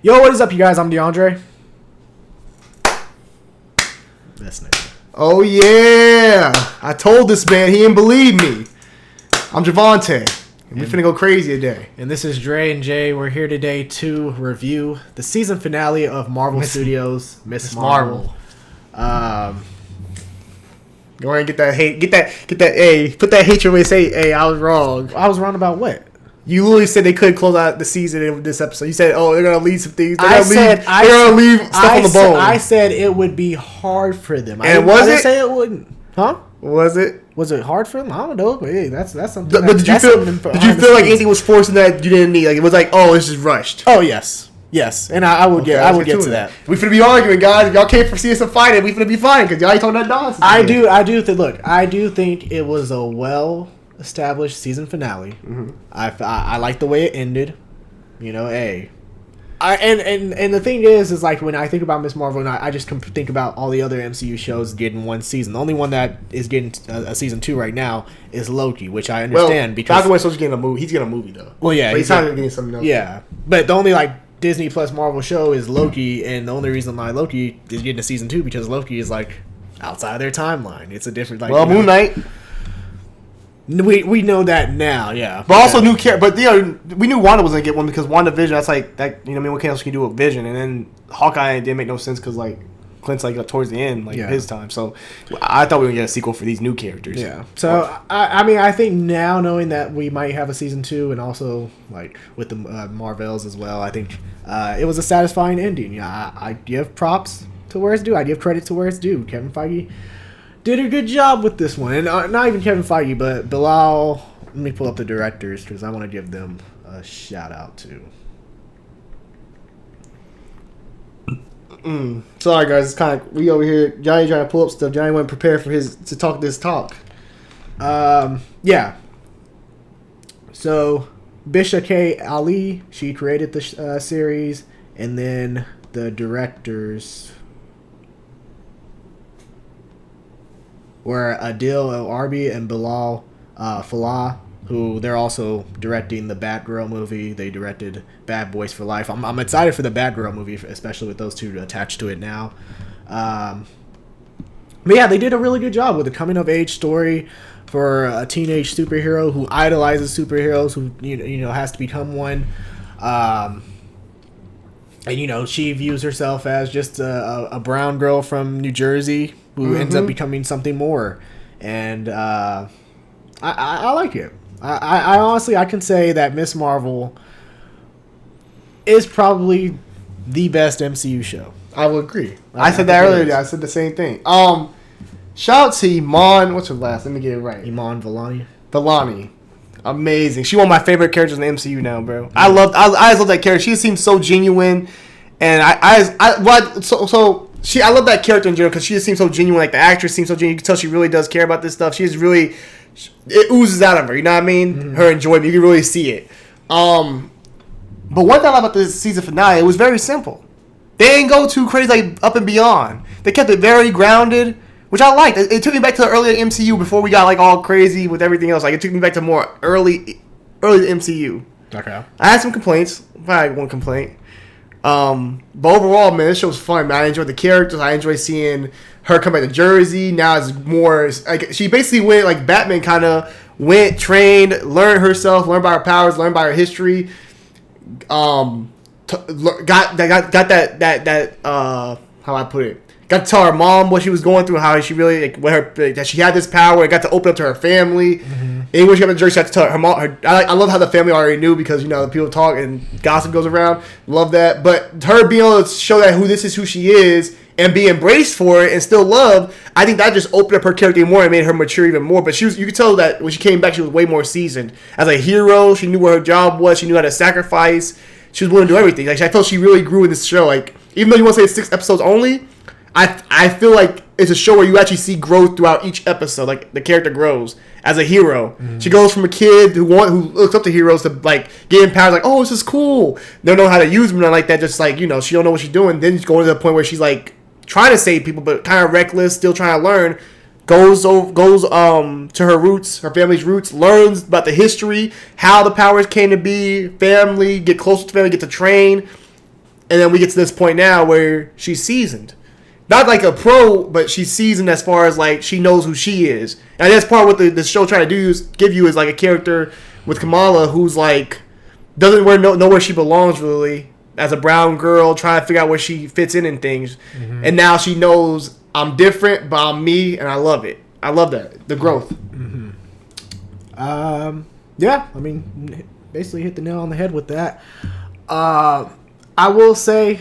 Yo, what is up, you guys? I'm DeAndre. That's nice. Oh, yeah. I told this man. He didn't believe me. I'm Javante. And we finna go crazy today. And this is Dre and Jay. We're here today to review the season finale of Marvel Studios, Ms.Marvel. Go ahead and get that hate. Get that A. Put that hatred away. Say, hey, I was wrong. I was wrong about what? You literally said they couldn't close out the season in this episode. You said, oh, they're going to leave some things. They're going to leave stuff on the bone. I said it would be hard for them. And was it? I didn't say it wouldn't. Huh? Was it? Was it hard for them? I don't know, but hey, that's something. But did you feel like anything was forced in that you didn't need? Like it was like, oh, this is rushed. Oh yes, and I would get to that. We finna be arguing, guys. If y'all can't foresee us fighting, we finna be fighting because y'all ain't talking that nonsense. I do think it was a well-established season finale. Mm-hmm. I like the way it ended. You know, and the thing is like when I think about Ms. Marvel, and I just think about all the other MCU shows getting one season. The only one that is getting a season 2 right now is Loki, which I understand because Falcon Winter Soldier's getting a movie. He's getting a movie though. Well, yeah, but he's not getting something else. Yeah, but the only Disney plus Marvel show is Loki, and the only reason why Loki is getting a season 2 because Loki is outside of their timeline. It's a different Moon Knight. We know that now, yeah. But also we knew Wanda was gonna get one because WandaVision. That's like that. What else can you do with Vision? And then Hawkeye didn't make no sense because Clint's towards the end, his time. So I thought we were gonna get a sequel for these new characters. Yeah. So I think now knowing that we might have a season 2 and also with the Marvels as well, I think it was a satisfying ending. Yeah, I give props to where it's due. I give credit to where it's due. Kevin Feige did a good job with this one, and not even Kevin Feige, but Bilal. Let me pull up the directors because I want to give them a shout out too. Sorry guys, it's kind of we over here. Johnny trying to pull up stuff. Johnny wasn't prepared for to talk this talk. Yeah. So Bisha K. Ali, she created the series, and then the directors were Adil El Arbi and Bilal Falah, who they're also directing the Batgirl movie. They directed Bad Boys for Life. I'm excited for the Batgirl movie, especially with those two attached to it now. But yeah, they did a really good job with a coming-of-age story for a teenage superhero who idolizes superheroes, who has to become one. And she views herself as just a brown girl from New Jersey who ends up becoming something more. And I like it. I honestly, I can say that Ms. Marvel is probably the best MCU show. I will agree. I said that earlier. I said the same thing. Shout out to Iman. What's her last? Let me get it right. Iman Vellani. Amazing. She one of my favorite characters in the MCU now, bro. I always love that character. She seems so genuine, and I love that character in general because she just seems so genuine. Like the actress seems so genuine. You can tell she really does care about this stuff. She's really, it oozes out of her. You know what I mean? Mm-hmm. Her enjoyment. You can really see it. But one thing I love about this season finale, it was very simple. They didn't go too crazy, up and beyond. They kept it very grounded, which I liked. It took me back to the earlier MCU before we got all crazy with everything else. It took me back to more early MCU. Okay. I had some complaints. I had one complaint. But overall, man, this show was fun, man. I enjoyed the characters. I enjoyed seeing her come back to Jersey. Now it's more she basically went Batman kind of went, trained, learned herself, learned by her powers, learned by her history. Got that how I put it. Got to tell her mom what she was going through, how she really that she had this power. It got to open up to her family. Mm-hmm. And when she got to Jersey, she had to tell her mom. I love how the family already knew because the people talk and gossip goes around. Love that, but her being able to show that who she is and be embraced for it and still loved, I think that just opened up her character more and made her mature even more. But you could tell that when she came back, she was way more seasoned as a hero. She knew what her job was. She knew how to sacrifice. She was willing to do everything. I felt she really grew in this show. Even though you want to say it's 6 episodes only, I feel like it's a show where you actually see growth throughout each episode. The character grows as a hero. Mm-hmm. She goes from a kid who looks up to heroes to getting powers. Oh, this is cool. They don't know how to use them like that. Just she don't know what she's doing. Then she's going to the point where she's trying to save people, but kind of reckless, still trying to learn. Goes to her roots, her family's roots. Learns about the history, how the powers came to be. Family, get close to family, get to train. And then we get to this point now where she's seasoned. Not like a pro, but she's seasoned as far as like she knows who she is. And that's part of what the show trying to do is give you is like a character with Kamala who's like doesn't know where she belongs really as a brown girl, trying to figure out where she fits in things. Mm-hmm. And now she knows I'm different, but I'm me, and I love it. I love that, the growth. Mm-hmm. Yeah, I mean, basically hit the nail on the head with that. I will say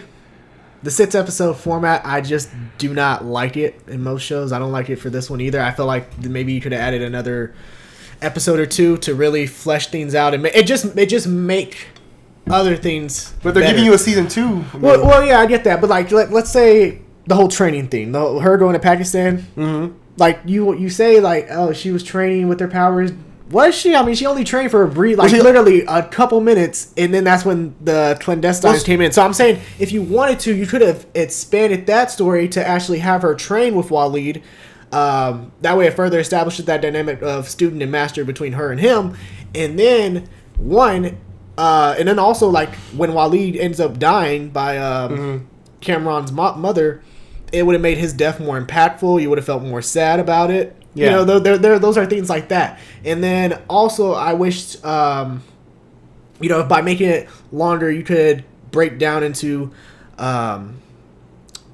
the 6-episode format, I just do not like it in most shows. I don't like it for this one either. I feel like maybe you could have added another episode or two to really flesh things out, and it just make other things. But they're giving you a season 2. I mean, well, yeah, I get that, but like let's say the whole training thing, her going to Pakistan. Mm-hmm. Like you say, like, oh, she was training with her powers. Was she? I mean, she only trained for literally a couple minutes, and then that's when the clandestines came in. So I'm saying, if you wanted to, you could have expanded that story to actually have her train with Waleed. That way, it further establishes that dynamic of student and master between her and him. And then and then also like when Waleed ends up dying by Cameron's mother, it would have made his death more impactful. You would have felt more sad about it. Yeah. You know, those are things like that. And then also, I wished, by making it longer, you could break down into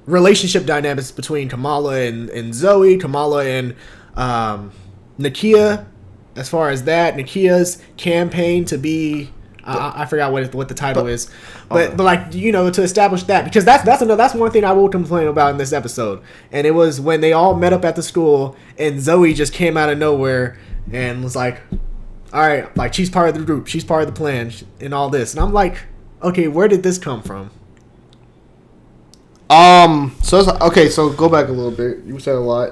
relationship dynamics between Kamala and Zoe, Kamala and Nakia. As far as that, Nakia's campaign to be, I forgot what the title is, but like, to establish that, because that's one thing I will complain about in this episode, and it was when they all met up at the school and Zoe just came out of nowhere and was like, all right, like, she's part of the group, she's part of the plan and all this, and I'm like, okay, where did this come from? So it's like, okay, so go back a little bit. You said a lot.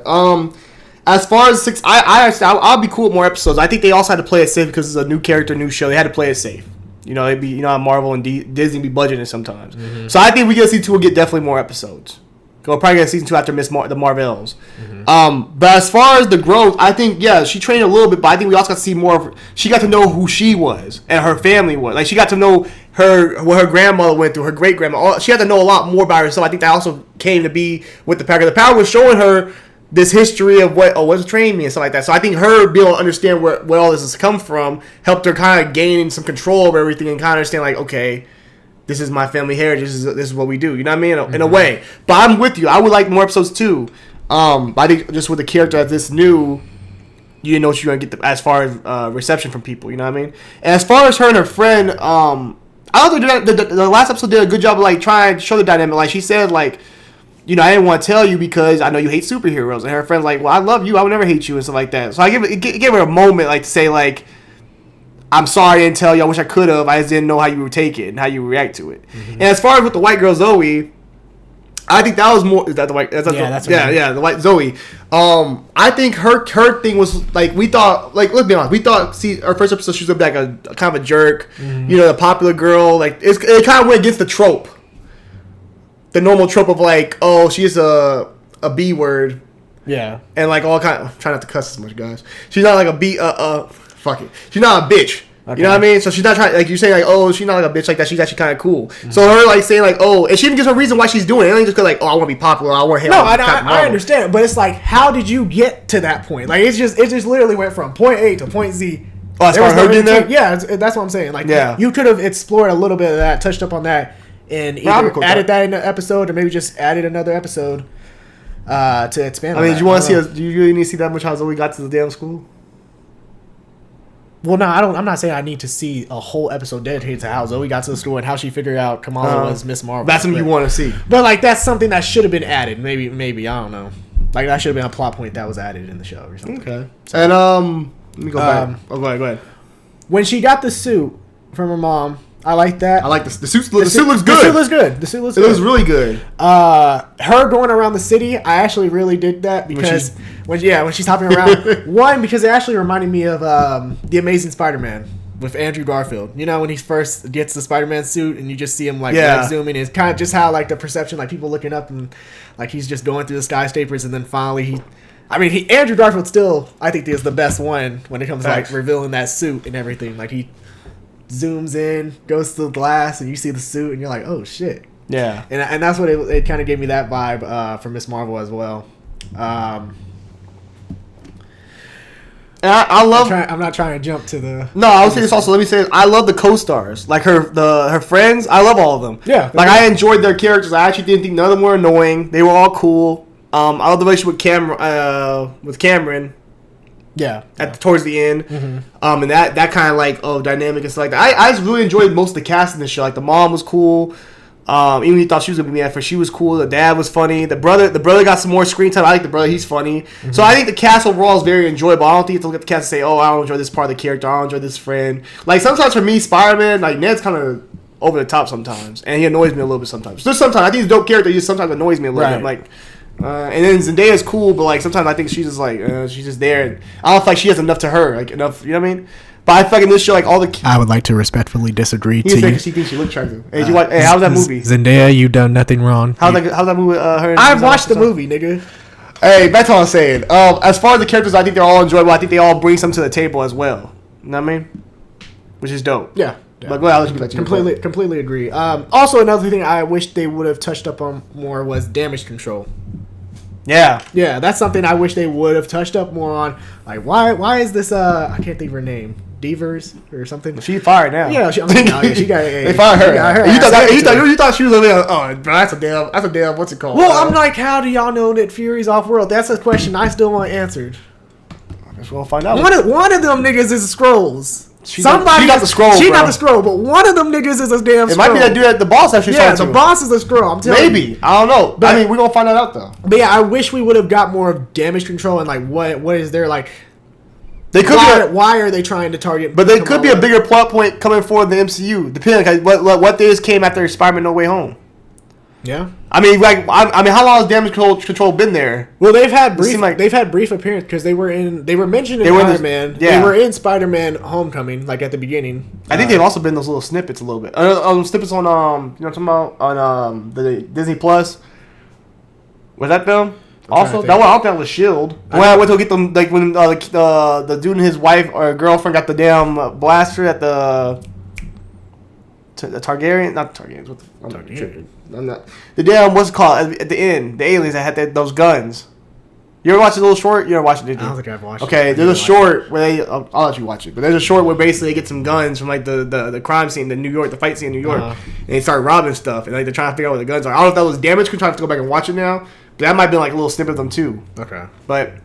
As far as 6, I'll be cool with more episodes. I think they also had to play it safe because it's a new character, new show. They had to play it safe. It'd be how Marvel and Disney be budgeting sometimes. Mm-hmm. So I think we get season 2 will get definitely more episodes. We'll probably get season 2 after the Marvels. Mm-hmm. But as far as the growth, I think she trained a little bit, but I think we also got to see more of her. She got to know who she was and her family was. Like, she got to know what her grandmother went through, her great grandma. She had to know a lot more about herself. I think that also came to be with the Power. The Power was showing her this history of what's training me and stuff like that. So I think her being able to understand where all this has come from helped her kind of gain some control over everything and kind of understand, like, okay, this is my family heritage. This is what we do. You know what I mean? In a way. But I'm with you. I would like more episodes too. But I think just with the character as this new, you didn't know what you're going to get as far as reception from people. You know what I mean? And as far as her and her friend, I don't think the last episode did a good job of like trying to show the dynamic. Like, she said, like, I didn't want to tell you because I know you hate superheroes. And her friend's like, well, I love you. I would never hate you and stuff like that. So I gave her a moment, like, to say, like, I'm sorry I didn't tell you. I wish I could have. I just didn't know how you would take it and how you would react to it. Mm-hmm. And as far as with the white girl Zoe, I think that was more. Is that the white? That's the white Zoe. I think her thing was like, we thought, like, let's be honest, we thought, our first episode she was gonna be like a kind of a jerk, the popular girl. Like, it kind of went against the trope. The normal trope of like, oh, she's a B word. Yeah. And like all kind of, try not to cuss as much, guys. She's not like a fuck it. She's not a bitch. Okay. You know what I mean? So she's not trying, like, you're saying like, oh, she's not like a bitch like that. She's actually kind of cool. Mm-hmm. So her like saying like, oh, and she even gives a reason why she's doing it. It ain't just because like, oh, I want to be popular. I want to. No, I understand, but it's like, how did you get to that point? Like, it just literally went from point A to point Z. Oh, as far as her getting there? Yeah, that's what I'm saying. Like, you could have explored a little bit of that, touched up on that, and either added that in the episode or maybe just added another episode to expand on that. Do you want to see do you really need to see that much how Zoe got to the damn school? Well, no, I'm not saying I need to see a whole episode dedicated to how Zoe got to the school and how she figured out Kamala was Ms.Marvel. That's something you want to see. But like, that's something that should have been added. Maybe I don't know. Like, that should have been a plot point that was added in the show or something. Okay. So, and let me go back. Go ahead. When she got the suit from her mom, I like that. I like the suit. The suit looks good. The suit looks good. It looks really good. Her going around the city, I actually really did that because when she's hopping around. One, because it actually reminded me of the Amazing Spider-Man with Andrew Garfield. You know, when he first gets the Spider-Man suit and you just see him like zooming. It's kind of just how like the perception, like people looking up and like he's just going through the skyscrapers, and then finally Andrew Garfield still, I think, is the best one when it comes to like revealing that suit and everything. Like, he zooms in, goes to the glass, and you see the suit, and you're like, oh shit. Yeah. And that's what it kind of gave me that vibe from Ms. Marvel as well. And I love. I'm not trying to jump to the. No, I was saying this also. Let me say this. I love the co-stars, like her friends. I love all of them. Yeah, like I enjoyed their characters. I actually didn't think none of them were annoying. They were all cool. I love the relationship with Cameron. Yeah, towards the end, and that kind of like dynamic and stuff like that. I just really enjoyed most of the cast in this show. Like the mom was cool. Even you thought she was gonna be mad for, she was cool. The dad was funny. The brother got some more screen time. I like the brother; he's funny. So I think the cast overall is very enjoyable. I don't think you have to look at the cast and say, "Oh, I don't enjoy this part of the character. I don't enjoy this friend." Like sometimes for me, Spider-Man, like Ned's kind of over the top sometimes, and he annoys me a little bit sometimes. Just sometimes I think he's a dope character. He just sometimes annoys me a little bit. Like, and then Zendaya's cool, but like sometimes I think she's just like she's just there, and I don't feel like she has enough to her, like enough. You know what I mean? But I feel like in this show, like all the... I would like to respectfully disagree to you. Because she thinks she looks attractive. Hey, how's that movie? Zendaya, you done nothing wrong. How's that movie? I've watched the movie, nigga. Hey, that's all I'm saying. As far as the characters, I think they're all enjoyable. I think they all bring something to the table as well. You know what I mean? Which is dope. Yeah. But go ahead, I'll let you completely agree. Also, another thing I wish they would have touched up on more was damage control. Yeah. Yeah, that's something I wish they would have touched up more on. Like, why is this, I can't think of her name. Devers or something. She fired now. Yeah, she got. They fired her. You thought she was a little. Oh, bro, that's a damn. What's it called? Well, I'm like, how do y'all know that Fury's off world? That's a question I still want answered. I guess we'll find out. One of them niggas is Skrulls. She got the Skrull. She got the Skrull, but one of them niggas is a damn Skrull. It might be that dude at the boss actually. Yeah, the boss is a Skrull. I'm telling you. Maybe. I don't know. But I mean, we're gonna find that out though. But yeah, I wish we would have got more of damage control and like what is there like. They could why are they trying to target? But they could be a bigger plot point coming forward in the MCU, depending on what things came after Spider-Man No Way Home. Yeah, I mean, how long has damage control been there? Well, they've had brief appearance because they were mentioned in Spider-Man. Yeah. They were in Spider-Man Homecoming, like at the beginning. I think they've also been those little snippets a little bit. Snippets on you know what I'm talking about on the Disney Plus. Was that them? Also, that one I don't think that was Shield. When I went to get them, like when the dude and his wife or girlfriend got the damn blaster at the Targaryen, not the Targaryens. I'm not tripping. I'm not. The damn what's it called at the end? The aliens that had those guns. You ever watch a little short? You ever watch it? Did you? I don't think I've watched. Okay, there's a short where they. I'll let you watch it. But there's a short where basically they get some guns from like the crime scene, the fight scene in New York, and they start robbing stuff, and like they're trying to figure out where the guns are. I don't know if that was damage control. I have to go back and watch it now. But that might be like a little snippet of them too. Okay. But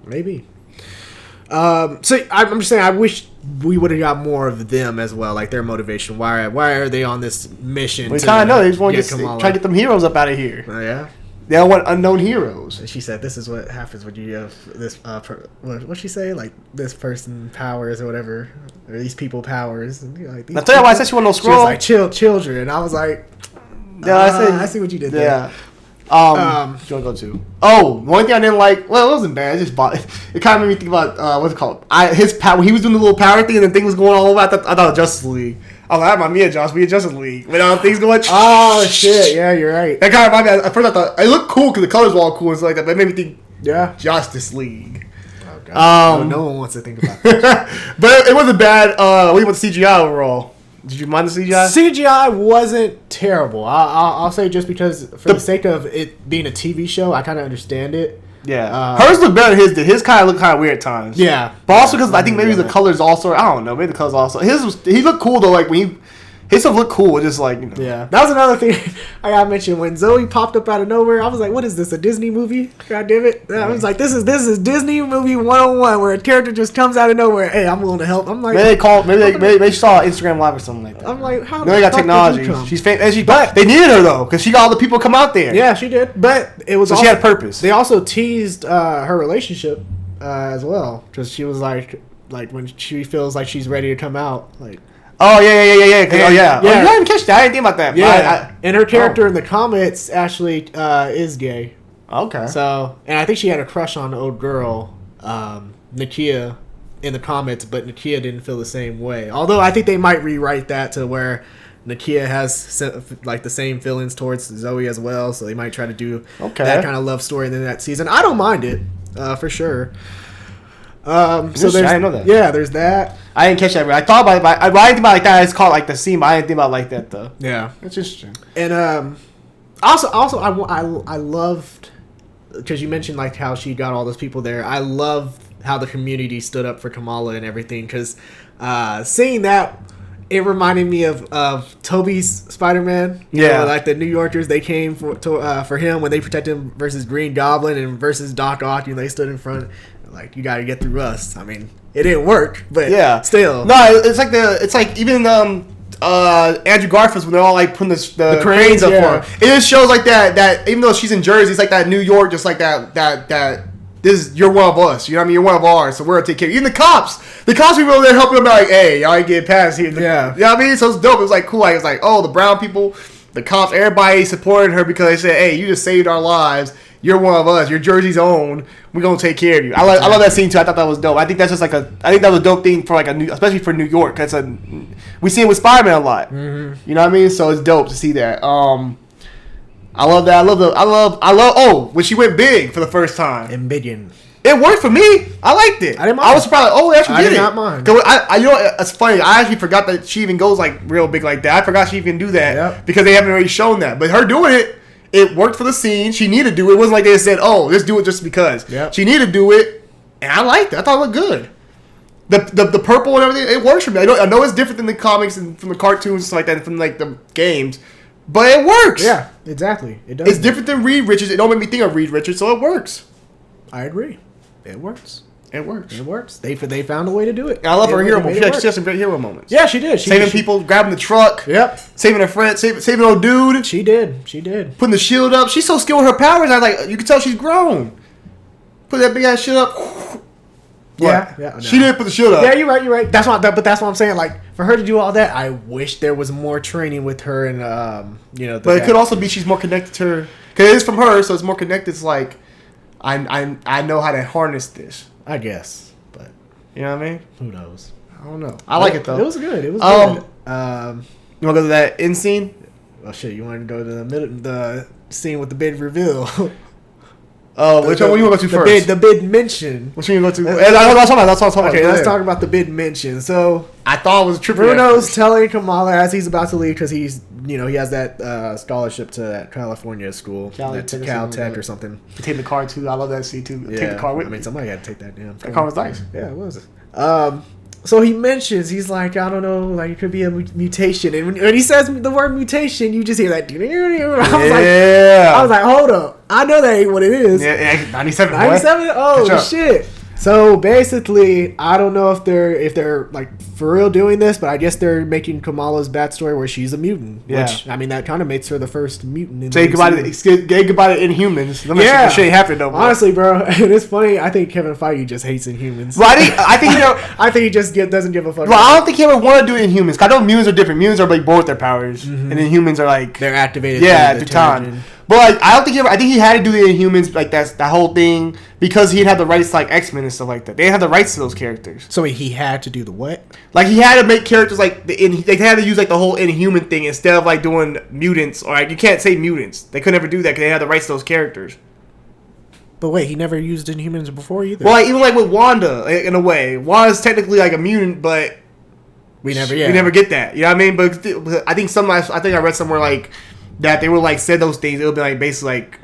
maybe. So I'm just saying, I wish we would have got more of them as well, like their motivation. Why are they on this mission? We kind of know they just want to try to get them heroes up out of here. Oh yeah. They don't want unknown heroes. And she said, "This is what happens when you have this." What'd she say? Like this person powers or whatever, or these people powers. And, you know, like, I tell you why I said she wanted no Skrull. She was like, children. And I was like, yeah, I see what you did there. Yeah. What you want to go to? Oh, one thing I didn't like. Well, it wasn't bad. It kind of made me think about what's it called? His power. When he was doing the little power thing and the thing was going all over. I thought Justice League. I was like, that reminded me of Justice League. When things going. Oh shit! Yeah, you're right. That kind of reminded me. At first, I thought it looked cool because the colors were all cool and stuff like that. But it made me think. Yeah. Justice League. Oh god. No one wants to think about that. But it wasn't bad. What do you want the CGI overall? Did you mind the CGI? CGI wasn't terrible. I'll say just because for the sake of it being a TV show, I kind of understand it. Yeah, hers looked better than his did. His kind of looked kind of weird at times. Yeah, but also because I think maybe the colors also. I don't know. Maybe the colors also. He looked cool though. Like when his stuff looked cool. Just like Yeah, that was another thing I gotta mention. When Zoe popped up out of nowhere, I was like, "What is this? A Disney movie? God damn it!" I was like, "This is Disney movie 101, where a character just comes out of nowhere. Hey, I'm willing to help." I'm like, maybe they saw Instagram Live or something like that. I'm like, how? They got technology. She's famous. But they needed her though because she got all the people come out there. Yeah, she did. But it was so she had purpose. They also teased her relationship as well because she was like when she feels like she's ready to come out, like. Oh yeah. You didn't catch that. I didn't think about that. Yeah, and her character in the comics actually is gay. Okay. So, and I think she had a crush on the old girl, Nakia, in the comics, but Nakia didn't feel the same way. Although I think they might rewrite that to where Nakia has like the same feelings towards Zoe as well. So they might try to do that kind of love story in that season. I don't mind it, for sure. So there's, I didn't know that. Yeah, there's that. I didn't catch that. I thought about it, but I didn't think about it like that. It's called like the scene, but I didn't think about it like that though. Yeah, That's interesting. and also I loved, because you mentioned like how she got all those people there. I loved how the community stood up for Kamala and everything, because seeing that, it reminded me of Toby's Spider-Man. You know, like the New Yorkers, they came for him when they protected him versus Green Goblin and versus Doc Ock. You know, they stood in front, like, you got to get through us. I mean, it didn't work, but still. No, it's like even Andrew Garfield's when they're all like putting the cranes up for her. It just shows like that even though she's in Jersey, it's like that New York, just like that. You're one of us. You know what I mean? You're one of ours, so we're gonna take care of you. Even the cops people over there helping them, like, hey, y'all ain't getting past here. You know what I mean? So it's dope. It was like cool. Like, it's like, oh, the brown people, the cops, everybody supported her because they said, hey, you just saved our lives. You're one of us. You're Jersey's own. We're gonna take care of you. I love that scene too. I thought that was dope. I think that's just like I think that was a dope thing for like especially for New York. Cause we see it with Spider-Man a lot. Mm-hmm. You know what I mean? So it's dope to see that. I love that. I love when she went big for the first time. Embiggen. It worked for me. I liked it. I didn't mind. I was surprised. Oh, they actually did it. I did not mind. Cause you know, it's funny. I actually forgot that she even goes like real big like that. I forgot she even do that because they haven't already shown that. But her doing it worked for the scene. She needed to do it. It wasn't like they said, oh, let's do it just because. Yep. She needed to do it, and I liked it. I thought it looked good. The purple and everything, it works for me. I know it's different than the comics and from the cartoons and stuff like that, and from like the games. But it works. Yeah, exactly. It does. It's different than Reed Richards. It don't make me think of Reed Richards, so it works. I agree. It works. It works. It works. They found a way to do it. And I love her hero moments. She had some great hero moments. Yeah, she did. Saving people, grabbing the truck. Yep. Saving her friend, saving old dude. She did. Putting the shield up. She's so skilled with her powers. I was like, you can tell she's grown. Put that big ass shit up. Yeah. No. She didn't put the shield up. Yeah, you're right. That's what I'm saying. Like, for her to do all that, I wish there was more training with her and But it could also be she's more connected to her because it is from her, so it's more connected. It's like I know how to harness this. I guess, but you know what I mean? Who knows? I don't know. I like it though. It was good. You want to go to that end scene? Oh shit! You want to go to the scene with the bid reveal? Oh, which one you want to go to first? The bid mention. Which one you want to go to? That's what I'm talking about. Okay, let's talk about the bid mention. So I thought it was trippy. Bruno's telling Kamala as he's about to leave because he's he has that scholarship to that California school, to Caltech or something. To take the car too. I love that scene too. Yeah. Take the car with me. I mean, somebody had to take that damn car. That car was nice. Yeah, it was. So he mentions, he's like, I don't know, like it could be a mutation. And when he says the word mutation, you just hear that. I was like, hold up. I know that ain't what it is. Yeah, 97. 97? Oh, shit. So basically, I don't know if they're like for real doing this, but I guess they're making Kamala's backstory where she's a mutant. Yeah. Which, I mean, that kind of makes her the first mutant in Say goodbye to Inhumans. Yeah. Shit ain't happening no more. Honestly, bro, and it's funny. I think Kevin Feige just hates Inhumans. Well, I think he just doesn't give a fuck. Well, I don't think he ever want to do Inhumans. I know mutants are different. Mutants are like born with their powers, and Inhumans are like they're activated. Yeah, through time. But like, I don't think I think he had to do the Inhumans, like that whole thing, because he had the rights to like X-Men and stuff like that. They had the rights to those characters. So he had to do the what? Like he had to make characters like they had to use like the whole Inhuman thing instead of like doing mutants, or like you can't say mutants. They could never do that because they had the rights to those characters. But wait, he never used Inhumans before either. Well, like, even like with Wanda, in a way, Wanda's technically like a mutant, but we never get that. You know what I mean? But I think I read somewhere like that they were like said those things. It would be like basically like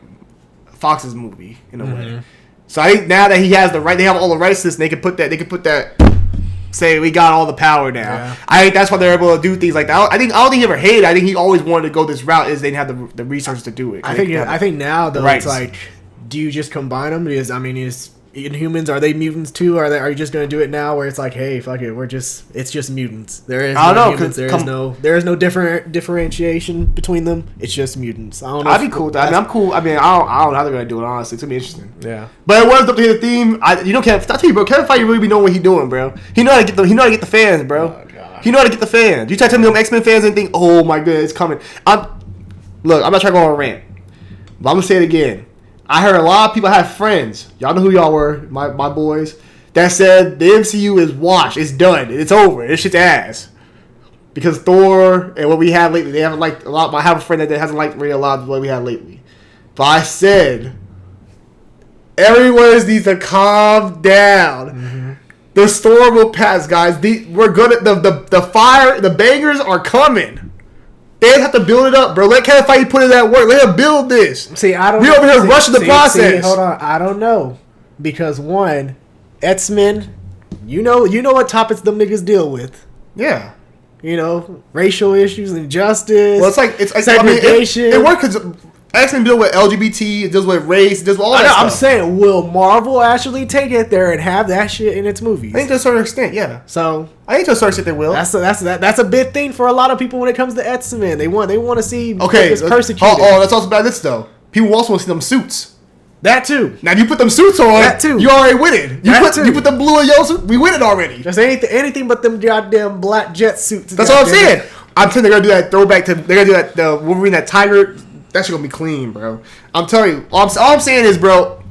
Fox's movie in a way. So I think now that he has they have all the rights to this, and they can put that. Say we got all the power now. Yeah. I think that's why they're able to do things like that. I don't think he ever hated. I think he always wanted to go this route. Is they didn't have the resources to do it. I think now though it's like, do you just combine them? Because I mean, is Inhumans, are they mutants too? Are you just going to do it now where it's like, hey, fuck it, it's just mutants. There is there is no differentiation between them. It's just mutants. I don't know. I'd be cool with that. I mean, I'm cool. I mean, I don't know how they're going to do it, honestly. It's going to be interesting. Yeah. But it was up to the theme. I tell you, bro, Kevin Feige really be knowing what he's doing, bro. He know how to get the fans, bro. Oh, God. He know how to get the fans. You try to tell me them X-Men fans and think, oh my god, it's coming. I'm not trying to go on a rant, but I'm going to say it again. I heard a lot of people, I have friends, y'all know who y'all were, my boys, that said the MCU is washed, it's done, it's over, this shit's ass. Because Thor and what we had lately, they haven't liked a lot. I have a friend that hasn't liked really a lot of what we had lately. But I said, everyone needs to calm down. The storm will pass, guys. We're gonna the bangers are coming. They have to build it up, bro. Let Kevin Feige put in that work. Let him build this. See, I don't. We over here rushing the process. Hold on, I don't know because one, X-Men, you know what topics them niggas deal with. Yeah. You know, racial issues, injustice. Well, it's segregation. It works because X-Men deal with LGBT, it deals with race, it deals with all that stuff. I'm saying, will Marvel actually take it there and have that shit in its movies? I think to a certain extent, yeah. So I think to a certain extent they will. That's a big thing for a lot of people when it comes to X-Men. They want to see niggas persecuted. That's also about this though. People also want to see them suits. That too. Now if you put them suits on, that too. You already winning. You put them blue and yellow suits, we winning already. Just anything but them goddamn black jet suits. That's all I'm saying. I'm saying they're gonna do that throwback to. They're gonna do that the Wolverine, that tiger. That shit gonna be clean, bro. I'm telling you. All I'm saying is, bro,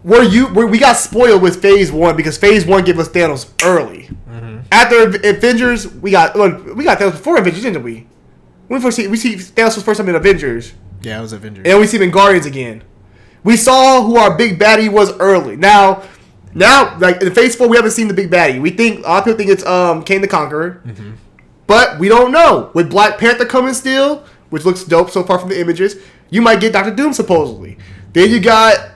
we got spoiled with Phase 1 because Phase 1 gave us Thanos early. Mm-hmm. After Avengers, we got Thanos before Avengers, didn't we? We see Thanos was first time in Avengers. Yeah, it was Avengers. And we see him in Guardians again. We saw who our big baddie was early. Now, like in Phase 4, we haven't seen the big baddie. We think a lot of people think it's Kang the Conqueror, mm-hmm. But we don't know. With Black Panther coming still, which looks dope so far from the images, you might get Doctor Doom supposedly. Then you got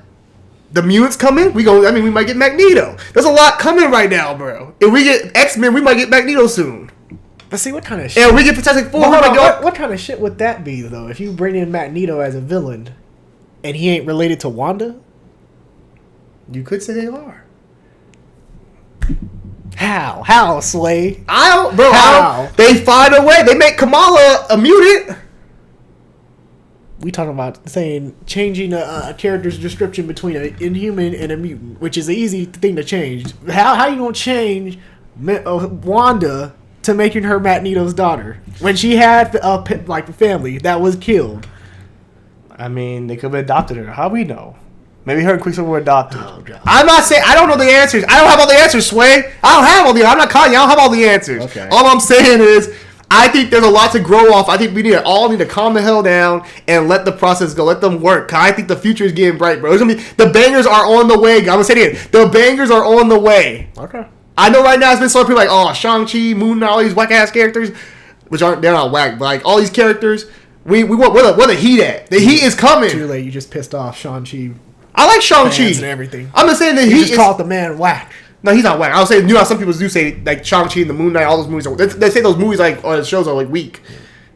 the mutants coming. We might get Magneto. There's a lot coming right now, bro. If we get X-Men, we might get Magneto soon. But see, what kind of shit? And we get Fantastic Four. What kind of shit would that be though? If you bring in Magneto as a villain, and he ain't related to Wanda, you could say they are. How, Slay? How? They find a way. They make Kamala a mutant. We talking about changing a character's description between an inhuman and a mutant, which is an easy thing to change. How you gonna change Wanda to making her Magneto's daughter when she had a family that was killed? I mean, they could have adopted her. How we know? Maybe her and Quicksilver were adopted. Oh, God. I'm not saying I don't know the answers. I don't have all the answers, Sway. I don't have all the. I'm not calling you. I don't have all the answers. Okay. All I'm saying is, I think there's a lot to grow off. I think we all need to calm the hell down and let the process go. Let them work. I think the future is getting bright, bro. It's gonna be, the bangers are on the way. I'm gonna say it again. The bangers are on the way. Okay. I know right now it's been so people like, oh, Shang-Chi, Moon Knight, all these whack ass characters, they're not whack, but like all these characters, we want where the heat at? The heat is coming. Too late. You just pissed off Shang-Chi. I like Shang-Chi and everything. I'm just saying that he just called the man whack. No, he's not whack. I was saying, some people do say like Shang-Chi and the Moon Knight, all those movies. They say those movies or the shows are like weak.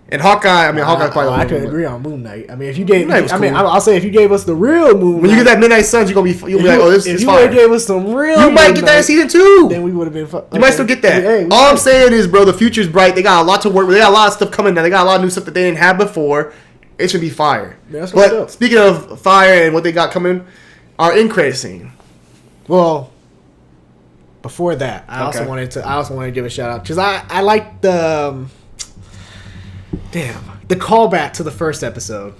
And Hawkeye, Hawkeye's quite. I could agree on Moon Knight. I mean, if you gave, I'll say if you gave us the real Moon Knight, when you get that Midnight Suns, you'll be like, oh, this is fire. If you gave us some real, you might get that in season 2. Then we would have been. You might still get that. Hey, all I'm saying is, bro, the future's bright. They got a lot to work with. They got a lot of stuff coming now. They got a lot of new stuff that they didn't have before. It should be fire. Yeah, but speaking of fire and what they got coming, our end credit scene. Well, before that, I also wanted to give a shout out because I like the the callback to the first episode.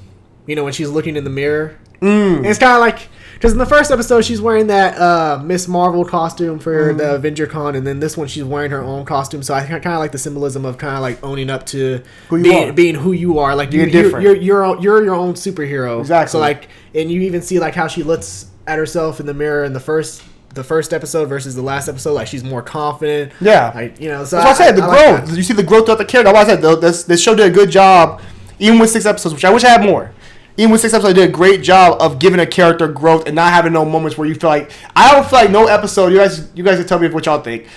You know, when she's looking in the mirror. And it's kind of like, because in the first episode she's wearing that Ms.Marvel costume for the Avenger Con, and then this one she's wearing her own costume. So I kind of like the symbolism of kind of like owning up to being who you are. Like you're different. You're your own superhero. Exactly. So like, and you even see like how she looks at herself in the mirror in the first episode versus the last episode. Like she's more confident. Yeah. Like, you know. So that's what I said. The growth. Like, you see the growth throughout the character. That's what I said. This show did a good job, even with 6 episodes, which I wish I had more. Even with 6 episodes, they did a great job of giving a character growth and not having no moments where you feel like, I don't feel like no episode. You guys can tell me what y'all think.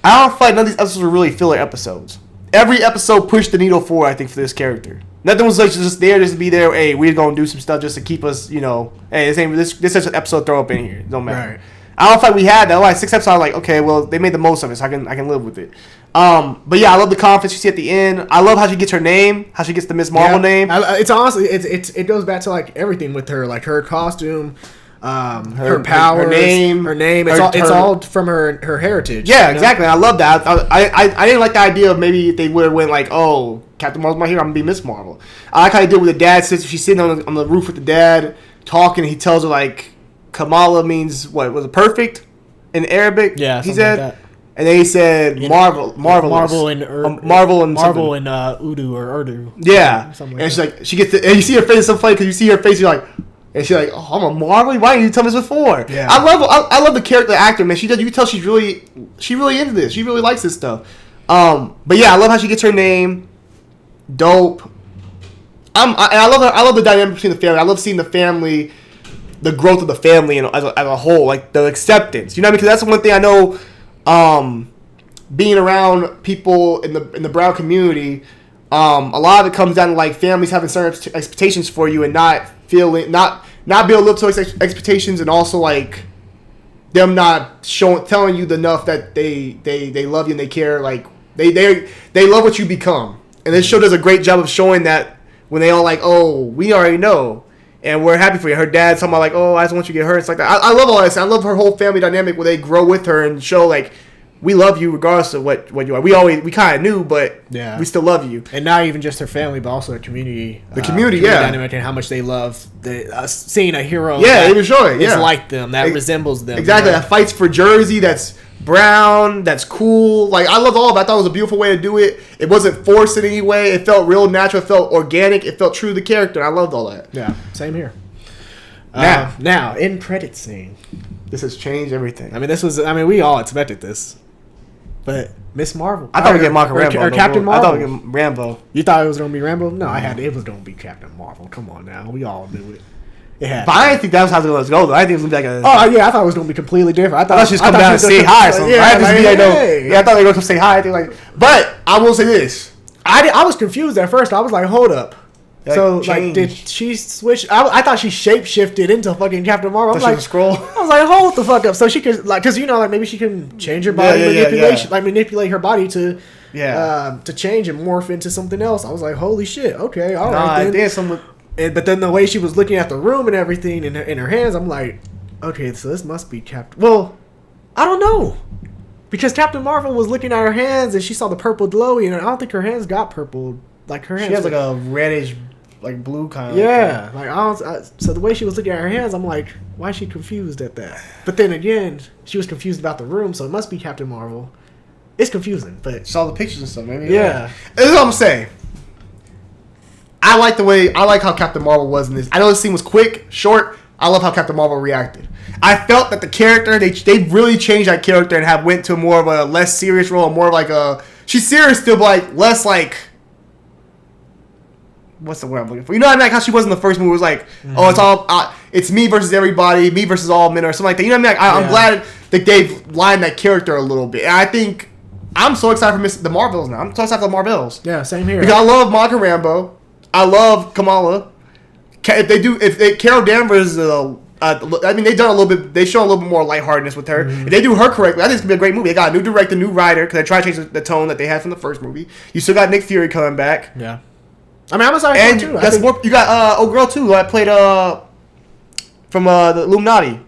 I don't feel like none of these episodes were really filler episodes. Every episode pushed the needle forward, I think, for this character. Nothing was like just there just to be there. Hey, we're gonna do some stuff just to keep us, hey, this is an episode throw up in here. It don't matter. Right. I don't feel like we had that. Like 6 episodes, I was like, okay, well, they made the most of it, so I can live with it. But yeah, I love the confidence you see at the end. I love how she gets her name, how she gets the Ms.Marvel name. It's honestly, it goes back to like everything with her, like her costume, her powers, her name. It's all from her heritage. Yeah, exactly. I love that. I didn't like the idea of maybe if they would have went like, oh, Captain Marvel's my hero, I'm gonna be Ms. Marvel. I like how they did with the dad sister. She's sitting on the roof with the dad talking. And he tells her like Kamala means what? Was it perfect in Arabic? Yeah, he said. Like that. And then he said Marvel and Udu or Urdu. Yeah, something like and she's like, she gets and you see her face so funny because you see her face, you're like, And she's like, "Oh, I'm a Marvel. Why didn't you tell me this before?" Yeah. I love the character, the actor, man. You can tell she really into this. She really likes this stuff. But yeah, I love how she gets her name. Dope. I love her. I love the dynamic between the family. I love seeing the family, the growth of the family, as a whole, like the acceptance. You know what I mean? Because that's one thing I know. Being around people in the brown community, a lot of it comes down to like families having certain expectations for you and not being able to live to those expectations, and also like them not telling you enough that they love you and they care, like they love what you become. And this show does a great job of showing that when they all like, oh, we already know and we're happy for you. Her dad's talking about like, oh, I just want you to get hurt. It's like that. I love all this. I love her whole family dynamic where they grow with her and show like, we love you regardless of what you are. We kind of knew, but yeah, we still love you. And not even just her family, but also her community. The community, yeah. Dynamic and how much they love seeing a hero. Yeah, even showing. Yeah, is like them, that resembles them. Exactly, that fights for Jersey. That's brown. That's cool. Like I loved all of it. I thought it was a beautiful way to do it. It wasn't forced in any way. It felt real natural. It felt organic. It felt true to the character. I loved all that. Yeah, same here. Now, in credit scene, this has changed everything. I mean, we all expected this. But Ms.Marvel. I thought we'd get Marco Rambo. Or Captain Marvel. I thought we'd get Rambo. You thought it was going to be Rambo? No, it was going to be Captain Marvel. Come on now. We all knew it. But I didn't think that was how it was going to go, though. I think it was going to be like a... Oh, yeah. I thought it was going to be completely different. I thought she was coming down and say hi or something. Yeah, I I thought they were going to say hi. But I will say this. I was confused at first. I was like, hold up. Did she switch? I thought she shapeshifted into fucking Captain Marvel. I was like, scroll. I was like, hold the fuck up. So she could, like, because maybe she can change her body manipulation, like manipulate her body to change and morph into something else. I was like, holy shit. Okay, all right. But then the way she was looking at the room and everything in her hands, I'm like, okay, so this must be Captain. Well, I don't know. Because Captain Marvel was looking at her hands and she saw the purple glowy, and I don't think her hands got purple. Like her hands, she has like a reddish, like blue kind of. Yeah, so the way she was looking at her hands, I'm like, why is she confused at that? But then again, she was confused about the room, so it must be Captain Marvel. It's confusing, but saw the pictures and stuff, maybe. Yeah, that's what I'm saying. I like how Captain Marvel was in this. I know this scene was quick, short. I love how Captain Marvel reacted. I felt that the character they really changed that character and went to more of a less serious role, more of like a she's serious still, but like less like. What's the word I'm looking for? You know what I mean? Like how she was in the first movie. It was like, oh, it's all, it's me versus everybody, me versus all men, or something like that. You know what I mean? Like, I'm glad that they've lined that character a little bit. And I think I'm so excited for the Marvels now. I'm so excited for the Marvels. Yeah, same here. Because I love Monica Rambeau. I love Kamala. Carol Danvers, I mean, they've done a little bit. They show a little bit more lightheartedness with her. If they do her correctly, I think it's gonna be a great movie. They got a new director, new writer, because they try to change the tone that they had from the first movie. You still got Nick Fury coming back. Yeah. I mean, I'm excited too. You got old girl too. I played from the Illuminati.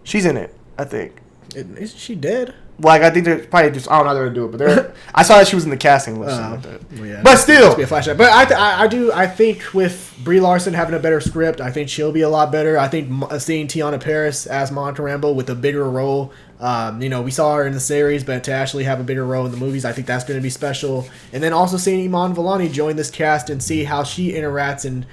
She's in it, I think. Isn't she dead? Like I think they're probably just I don't know how they're gonna do it, but I saw that she was in the casting list. Well, yeah, but still, be a flashback. But I think with Brie Larson having a better script, I think she'll be a lot better. I think seeing Tiana Paris as Monica Rambeau with a bigger role. We saw her in the series, but to actually have a bigger role in the movies, I think that's going to be special. And then also seeing Iman Vellani join this cast and see how she interacts, and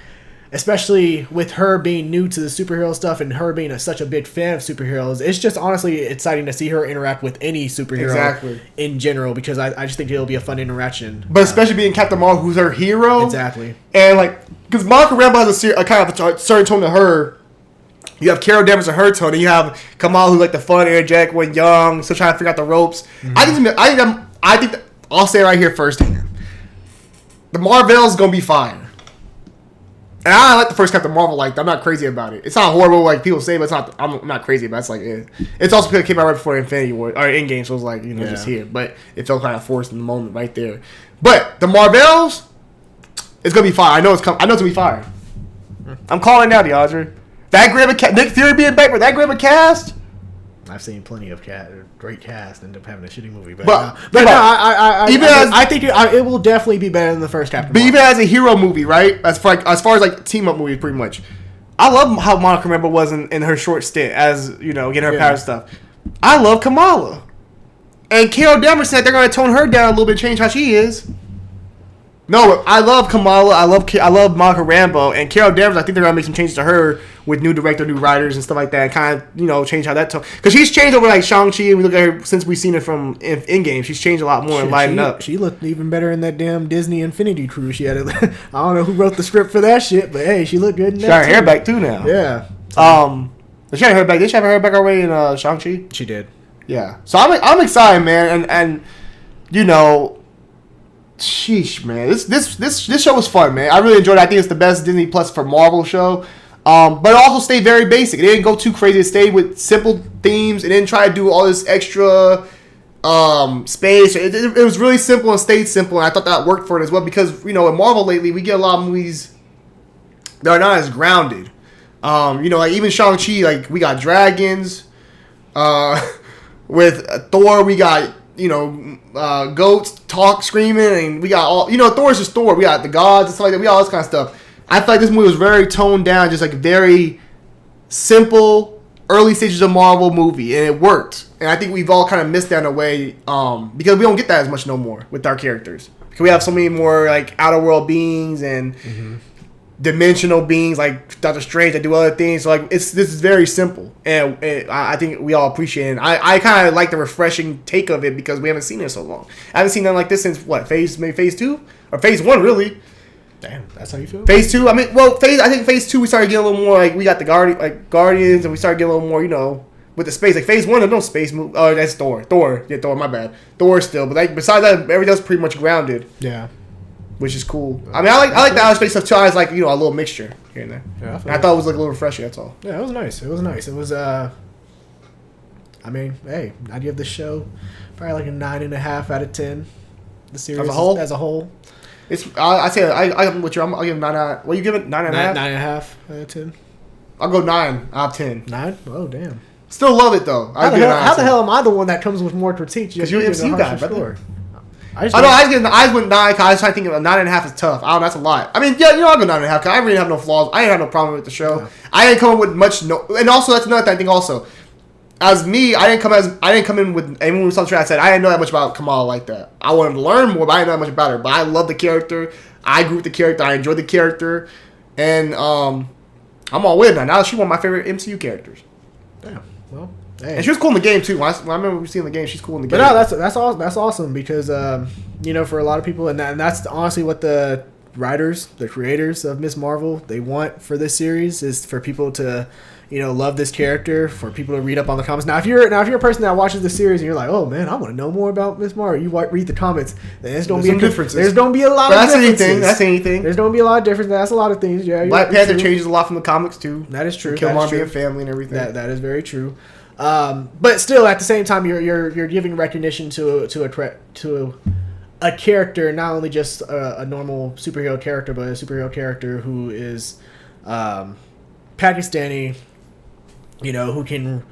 especially with her being new to the superhero stuff and her being such a big fan of superheroes, it's just honestly exciting to see her interact with any superhero in general, because I just think it'll be a fun interaction. But especially being Captain Marvel, who's her hero. Exactly. And like, because Monica Rambeau has a kind of a certain tone to her. You have Carol Danvers and her tone, and you have Kamal, who's like the fun, energetic, when young, still trying to figure out the ropes. I think I'll say it right here firsthand. The Marvels is gonna be fire, and I like the first Captain Marvel. Like, I'm not crazy about it. It's not horrible like people say, but it's not. I'm not crazy about it. It's like it's also because it came out right before Infinity War or Endgame, so it was like just here, but it felt kind of forced in the moment right there. But the Marvels, it's gonna be fire. I know it's gonna be fire. I'm calling now, DeAndre. That great of a Nick Fury being back with that great of a cast. I've seen plenty of great cast end up having a shitty movie, I think it will definitely be better than the first Captain Marvel. But even as a hero movie, right? As far as like team up movies, pretty much. I love how Monica Rambeau was in her short stint as getting her power stuff. I love Kamala, and Carol Danvers said they're going to tone her down a little bit, change how she is. No, I love Kamala. I love Monica Rambeau and Carol Danvers. I think they're gonna make some changes to her with new director, new writers, and stuff like that. And kind of change how that because she's changed over like Shang-Chi. And we look at her since we've seen her from Endgame. She's changed a lot more and lightened up. She looked even better in that damn Disney Infinity Cruise. She had I don't know who wrote the script for that shit, but hey, she looked good in that. She got her hair back too now. Yeah. She had her hair back. Did she have her hair back already in Shang-Chi? She did. Yeah. So I'm excited, man, and sheesh, man. This show was fun, man. I really enjoyed it. I think it's the best Disney Plus for Marvel show. But it also stayed very basic. It didn't go too crazy. It stayed with simple themes. It didn't try to do all this extra space. It was really simple and stayed simple. And I thought that worked for it as well because, in Marvel lately, we get a lot of movies that are not as grounded. Like even Shang-Chi, like we got dragons. With Thor, we got goats screaming, and we got all Thor's just Thor. We got the gods and stuff like that. We got all this kind of stuff. I feel like this movie was very toned down, just like very simple early stages of Marvel movie, and it worked. And I think we've all kind of missed that in a way because we don't get that as much no more with our characters because we have so many more like outer world beings and dimensional beings like Doctor Strange that do other things. So like this is very simple, and I think we all appreciate it. I kind of like the refreshing take of it because we haven't seen it in so long. I haven't seen nothing like this since phase 2 or phase 1 really. Damn, that's how you feel? Phase 2. I think phase 2 we started getting a little more like we got the Guardians and we started getting a little more with the space. Like phase 1 there's no space move. Oh, that's Thor. Yeah, Thor. My bad. Thor still, but like besides that, everything else pretty much grounded. Yeah. Which is cool. I mean, I like the outer space stuff too. I was like, a little mixture here and there. Yeah, I thought it was like a little refreshing. That's all. Yeah, it was nice. It was I mean, hey, I'd give the show probably like a 9.5 out of 10. The series as a whole. It's I'm with you. I'll give it 9. What you give it? 9.5. 9.5 out of 10. I'll go 9 out of 10. 9? Oh damn. Still love it though. How the hell am I the one that comes with more critiques? Because you're an MCU guy, brother. I went 9 because I was trying to think of 9.5 is tough. I don't know, that's a lot. I mean, yeah, I'll go 9.5 because I really have no flaws. I didn't have no problem with the show. Yeah. I didn't come up with much. And also that's another thing. I think also, as me, I didn't come in with anyone with something I said I didn't know that much about Kamala like that. I wanted to learn more, but I didn't know that much about her. But I love the character. I grew with the character. I enjoyed the character, and I'm all with her. Now she's one of my favorite MCU characters. Yeah. Well. Hey. And she was cool in the game too. When I remember seeing the game, she's cool in the game. But no, that's awesome because for a lot of people, and that's honestly what the writers, the creators of Ms. Marvel, they want for this series is for people to, love this character, for people to read up on the comics. Now, if you're a person that watches the series and you're like, oh man, I want to know more about Ms. Marvel, you read the comics. Then there's gonna be differences. There's gonna be a lot of differences. That's anything. There's gonna be a lot of differences. That's a lot of things. Yeah. Black Panther changes a lot from the comics too. That is true. Killmonger being family and everything. That is very true. But still, at the same time, you're giving recognition to a character, not only just a normal superhero character, but a superhero character who is Pakistani, who can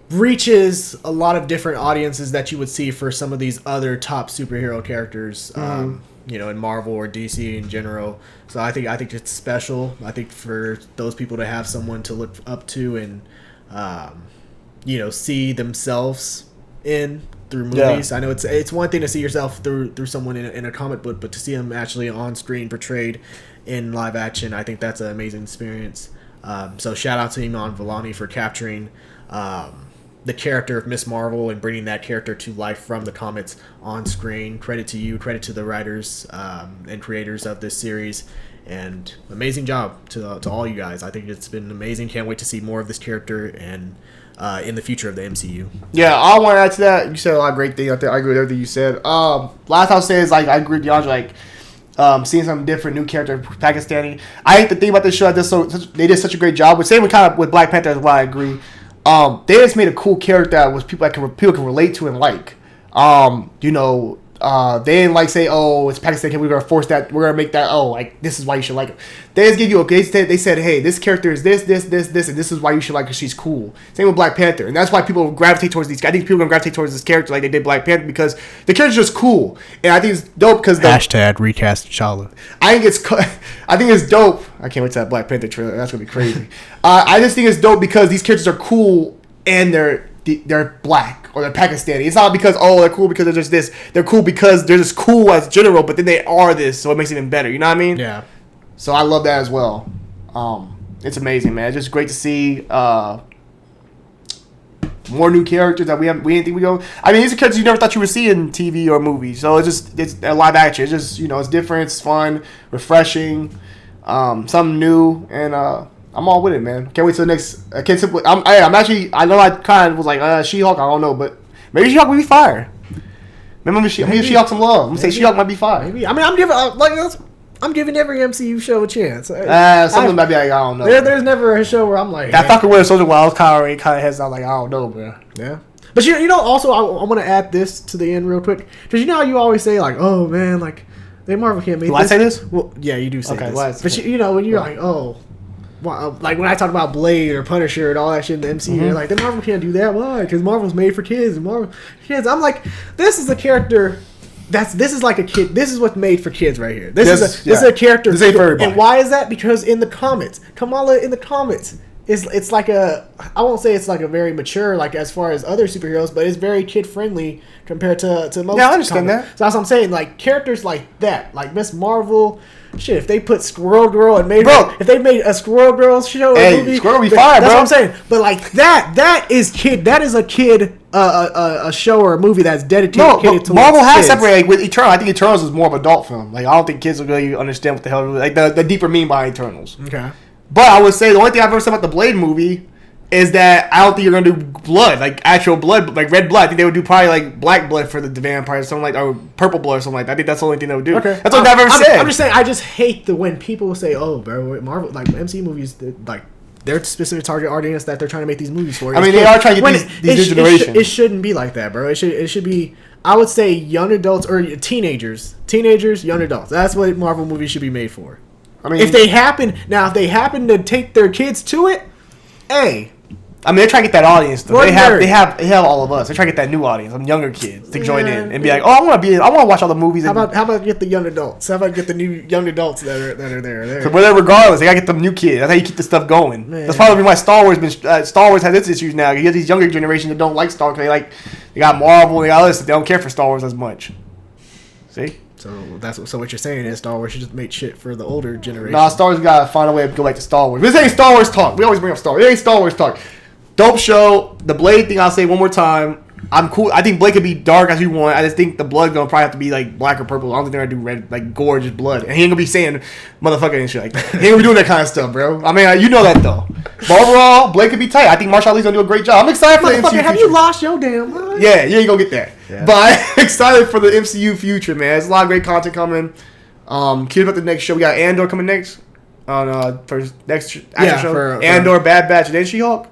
reaches a lot of different audiences that you would see for some of these other top superhero characters, in Marvel or DC in general. So I think it's special. I think for those people to have someone to look up to and see themselves through movies. Yeah. I know it's one thing to see yourself through someone in a comic book, but to see them actually on screen portrayed in live action, I think that's an amazing experience. So shout out to Iman Vellani for capturing the character of Ms. Marvel and bringing that character to life from the comics on screen. Credit to you, credit to the writers and creators of this series. And amazing job to all you guys. I think it's been amazing. Can't wait to see more of this character and in the future of the MCU. Yeah, I want to add to that. You said a lot of great things out there. I agree with everything you said. Last I'll say is I agree with DeAndre. Seeing some different new character, Pakistani. I think the thing about this show, they did such a great job. But same with Black Panther as well. I agree. They just made a cool character that was people can relate to and like. They didn't say, oh, it's Pakistan. We're gonna force that. We're gonna make that. Oh, like this is why you should like it. They just give you they said, hey, this character is this, and this is why you should like her. She's cool. Same with Black Panther, and that's why people gravitate towards these. I think people are gonna gravitate towards this character like they did Black Panther because the character's just cool, and I think it's dope because hashtag recast T'Challa. I think it's dope. I can't wait to that Black Panther trailer. That's gonna be crazy. I just think it's dope because these characters are cool and they're they're black or they're Pakistani. It's not because they're cool because they're just this. They're cool because they're just cool as general, but then they are this, so it makes it even better. You know what I mean? Yeah. So I love that as well. It's amazing, man. It's just great to see more new characters that we didn't think we go. I mean, these are characters you never thought you would see in TV or movies. So it's a live action. It's just it's different, it's fun, refreshing, something new, and I'm all with it, man. Can't wait till the next. I know I kind of was like She-Hulk. I don't know, but maybe She-Hulk will be fire. Maybe She-Hulk some love. I'm gonna say She-Hulk might be fire. Maybe. I mean, I'm giving every MCU show a chance. Something might be like, I don't know. There's never a show where I'm like, that fucking Winter Soldier Wild kind of heads out like, I don't know, bro. Yeah. But also I want to add this to the end real quick, because how you always say like, oh man, like they Marvel can't make. Do I say this? Well, yeah, you do say okay, this. But when you're like, oh, well, like when I talk about Blade or Punisher and all that shit in the MCU, you're like, the Marvel can't do that. Why? Because Marvel's made for kids. And Marvel kids. I'm like, this is a character. This is like a kid. This is what's made for kids right here. This is a character. This ain't for everybody. And why is that? Because in the comics, Kamala in the comics it's like I won't say it's like a very mature like as far as other superheroes, but it's very kid friendly compared to most. Yeah, I understand comics. that. So that's what I'm saying. Like characters like that, like Ms. Marvel. Shit, if they put Squirrel Girl and if they made a Squirrel Girl show or movie, Squirrel be fire, that's bro. what I'm saying. But like that is a kid a show or a movie that's dedicated to Marvel has kids. separated with Eternals. I think Eternals is more of an adult film. Like I don't think kids will really understand what the hell like the deeper meaning behind Eternals. Okay. But I would say the only thing I've ever said about the Blade movie is that I don't think you're gonna do blood, like actual blood, like red blood. I think they would do probably like black blood for the vampires, something like, or purple blood or something like that. I think that's the only thing they would do. Okay. That's what I've ever said. I'm just saying, I just hate when people say, "Oh, bro, Marvel like MCU movies, like their specific target audience that they're trying to make these movies for." I mean, they are trying to get these new generations. It shouldn't be like that, bro. It should be. I would say young adults or teenagers, young adults. That's what Marvel movies should be made for. I mean, if they happen to take their kids to it, hey. I mean, they're trying to get that audience. Though. They have all of us. They're trying to get that new audience, some younger kids to join in and be like, "Oh, I want to watch all the movies." How about get the young adults? How about get the new young adults that are there? But regardless, they gotta get them new kids. That's how you keep the stuff going. Man. That's probably why Star Wars has its issues now. You have these younger generation that don't like Star Wars. They got Marvel, they got this. They don't care for Star Wars as much. See. So what you're saying is Star Wars should just make shit for the older generation. Nah, Star Wars gotta find a way to go back to Star Wars. This ain't Star Wars talk. We always bring up Star Wars. It ain't Star Wars talk. Dope show. The Blade thing, I'll say one more time. I'm cool. I think Blade could be dark as you want. I just think the blood gonna probably have to be like black or purple. I don't think they're gonna do red, like gorgeous blood. And he ain't gonna be saying motherfucker and shit like that. He ain't gonna be doing that kind of stuff, bro. I mean, you know that though. But overall, Blade could be tight. I think Marshall Lee's gonna do a great job. I'm excited for the MCU have future. you lost your damn mind? Yeah, you ain't gonna get that. Yeah. But I'm excited for the MCU future, man. There's a lot of great content coming. Curious about the next show. We got Andor coming next on for next action show. Andor, Bad Batch, and then She-Hulk.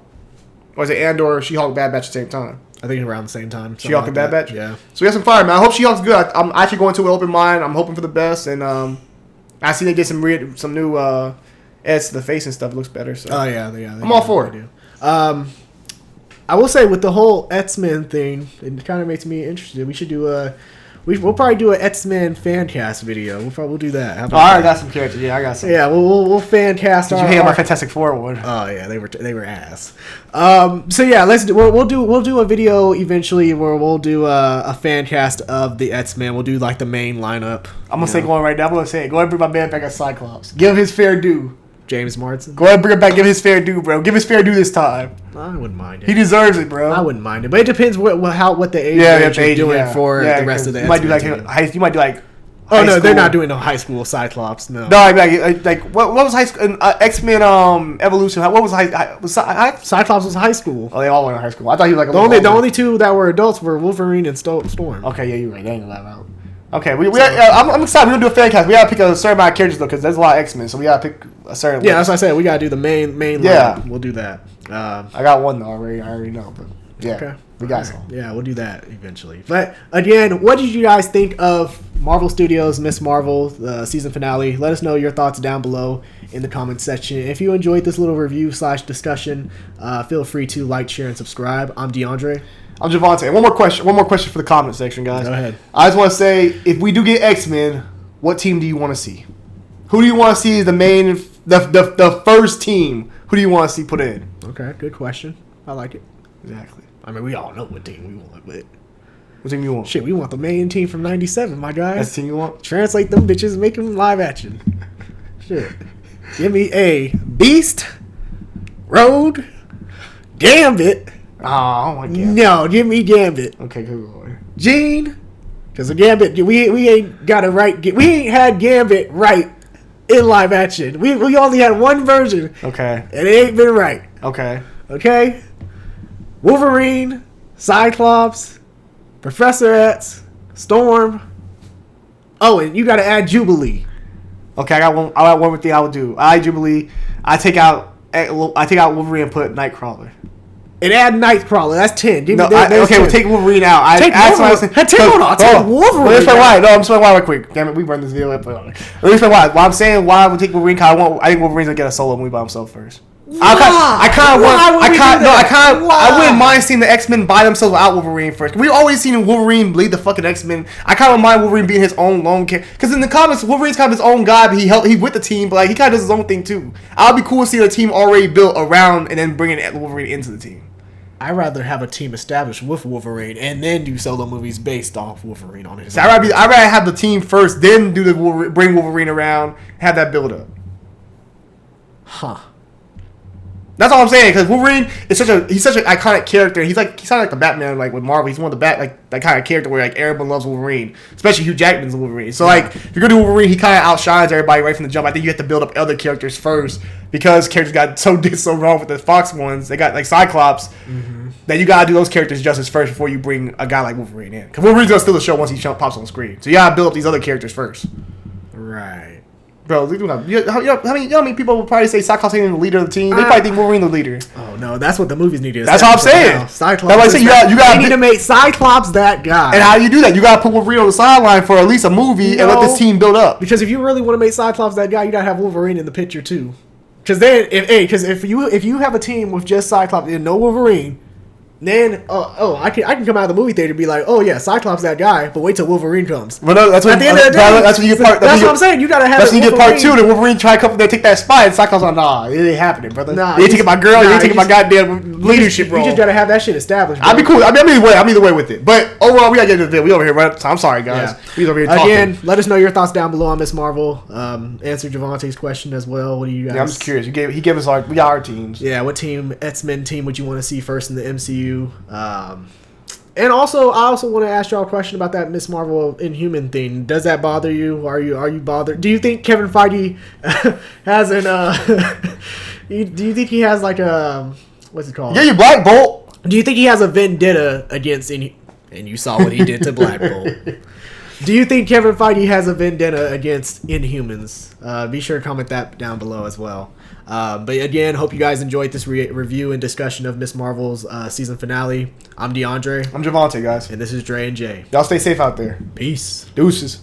Or is it Andor, She-Hulk, Bad Batch at the same time? I think around the same time. She-Hulk and Bad Batch? Yeah. So we got some fire, man. I hope She-Hulk's good. I'm actually going to an open mind. I'm hoping for the best. And I see they did some new edits to the face and stuff. It looks better. So. Oh, yeah. I'm all for it. I will say with the whole X-Men thing, it kind of makes me interested. We should do We'll probably do an X-Men fan cast video. We'll do that. How about I already got some characters. Yeah, I got some. Yeah, we'll fan cast. Did you hear my Fantastic Four one? Oh yeah, they were ass. So yeah, we'll do a video eventually where we'll do a fan cast of the X-Men. We'll do like the main lineup. I'm gonna say one right now. I'm gonna say it. Go ahead and bring my man back as Cyclops. Give him his fair due. James Marsden. Go ahead and bring it back. Give his fair due, bro. Give his fair due this time. I wouldn't mind it. He deserves it, bro. I wouldn't mind it, but it depends what the age range is doing for the rest of the. You might do like. Oh no, they're not doing no high school Cyclops. No. No, like what was high school? X-Men Evolution. What was Cyclops was high school. Oh, they all went to high school. I thought he was like the only two that were adults were Wolverine and Storm. Okay, yeah, you're right. They ain't allowed out. Okay, I'm excited. We're gonna do a fan cast. We gotta pick a certain amount of characters though, because there's a lot of X-Men, so we gotta pick a certain. Yeah, that's what I said. We gotta do the main. Yeah, line. We'll do that. I got one though already. I already know, but yeah, okay. We got some. Yeah, we'll do that eventually. But again, what did you guys think of Marvel Studios' Ms. Marvel season finale? Let us know your thoughts down below in the comments section. If you enjoyed this little review / discussion, feel free to like, share, and subscribe. I'm DeAndre. I'm Javante. And one more question for the comment section, guys. Go ahead. I just want to say, if we do get X-Men, what team do you want to see? Who do you want to see as the first team? Who do you want to see put in? Okay, good question. I like it. Exactly. I mean, we all know what team we want, but What team you want? shit, we want the main team from '97, my guy. That's the team you want? Translate them bitches, make them live action. Shit. Give me a Beast, Road, Gambit. Oh, I don't like Gambit. No, give me Gambit. Okay, good boy. Gene, because the Gambit, we ain't got it right. We ain't had Gambit right in live action. We only had one version. Okay. And it ain't been right. Okay. Okay? Wolverine, Cyclops, Professor X, Storm. Oh, and you got to add Jubilee. Okay, I got one more thing I would do. Jubilee. I take out Wolverine and put Nightcrawler. And add Nightcrawler. That's 10. Give me No, that. okay, we'll take Wolverine out. Take Wolverine. Hold on. Take Wolverine. Let me explain why. No, I'm explaining why real quick. Damn it, we run this video up. Let me explain why. Why I'm saying why I would take Wolverine, because I think Wolverine's gonna get a solo movie by himself first. I wouldn't mind seeing the X-Men by themselves without Wolverine first. We always seen Wolverine lead the fucking X-Men. I kind of mind Wolverine being his own lone character, because in the comics Wolverine's kind of his own guy, but he with the team, but like he kind of does his own thing too. I'd be cool to see a team already built around and then bringing Wolverine into the team. I'd rather have a team established with Wolverine and then do solo movies based off Wolverine on his. So I'd rather have the team first, then do the bring Wolverine around, have that build up. Huh. That's all I'm saying, because Wolverine is such an iconic character. He's kind of like the Batman, like with Marvel. He's one of the that kind of character where like everyone loves Wolverine, especially Hugh Jackman's Wolverine. So like if you're gonna do Wolverine, he kind of outshines everybody right from the jump. I think you have to build up other characters first, because characters got did so wrong with the Fox ones. They got like Cyclops. That you gotta do those characters justice first before you bring a guy like Wolverine in. Because Wolverine's gonna steal the show once he pops on screen. So you gotta build up these other characters first. Right. Bro, how many people will probably say Cyclops ain't the leader of the team? They probably think Wolverine the leader. Oh no, that's what the movies need to. That's what I'm saying. Cyclops. That's why I say you got. They need to make Cyclops that guy. And how do you do that? You got to put Wolverine on the sideline for at least a movie and let this team build up. Because if you really want to make Cyclops that guy, you gotta have Wolverine in the picture too. Because then, if you have a team with just Cyclops and no Wolverine, then I can come out of the movie theater and be like, oh yeah, Cyclops that guy, but wait till Wolverine comes. Well, no, that's what. At the end of the day, that's when you get part. That's what I'm saying. You gotta have. That's when you get part 2. Then Wolverine try to come there, take that spot, and Cyclops like, nah, it ain't happening, brother. Nah, you ain't taking my girl. You ain't taking my goddamn leadership role. You just gotta have that shit established. Bro. I'd be cool. I'm either way with it. But overall, we gotta get into the video. We over here, right? So I'm sorry, guys. Yeah. We over here talking. Again, let us know your thoughts down below on Ms.Marvel. Answer Javante's question as well. What do you guys? Yeah, I'm just curious. He gave us we got our teams. Yeah, what X-Men team would you want to see first in the MCU? And also, I also want to ask y'all a question about that Ms.Marvel Inhuman thing. Does that bother you? Are you bothered? Do you think Kevin Feige has an? Do you think he has like a what's it called? Yeah, you Black Bolt. Do you think he has a vendetta against and you saw what he did to Black Bolt? Do you think Kevin Feige has a vendetta against Inhumans? Be sure to comment that down below as well. But again, hope you guys enjoyed this review and discussion of Ms. Marvel's season finale. I'm DeAndre. I'm Javante, guys. And this is Dre and Jay. Y'all stay safe out there. Peace. Deuces.